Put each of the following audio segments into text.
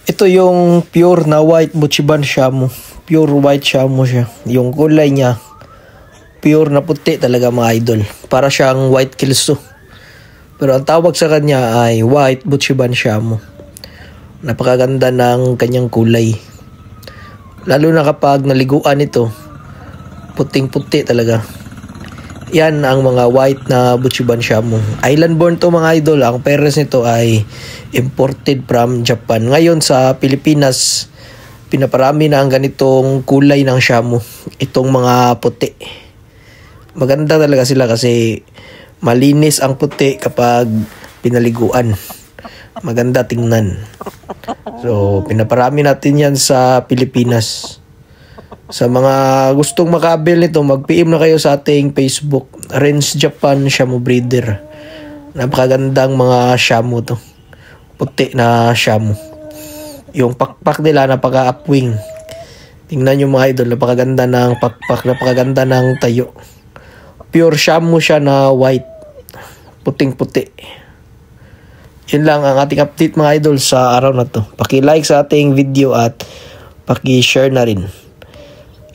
Ito yung pure na white Buchiban Shamu. Pure white Shamu siya. Yung kulay niya, pure na puti talaga mga idol. Para siyang white Kelso. Pero ang tawag sa kanya ay white Buchiban Shamu. Napakaganda ng kanyang kulay. Lalo na kapag naliguan ito, puting-puti talaga. Yan ang mga white na Buchiban Shamu. Island born to mga idol. Ang parents nito ay imported from Japan. Ngayon sa Pilipinas, pinaparami na ang ganitong kulay ng Shamu. Itong mga puti. Maganda talaga sila kasi malinis ang puti kapag pinaliguan. Maganda tingnan. So, pinaparami natin yan sa Pilipinas. Sa mga gustong makabil nito, mag-PM na kayo sa ating Facebook, Renz Japan Shamu Breeder. Napakagandang mga Shamu to. Puti na Shamu. Yung pakpak nila, napaka-upwing. Tingnan nyo mga idol, napakaganda ng pakpak, napakaganda ng tayo. Pure Shamu siya na white. Puting-puti. Yun lang ang ating update mga idol sa araw na to. Paki-like sa ating video at paki-share na rin.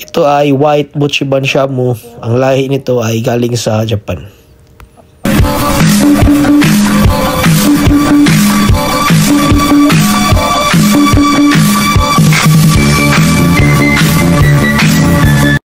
Ito ay white Buchiban Shamu. Ang lahi nito ay galing sa Japan.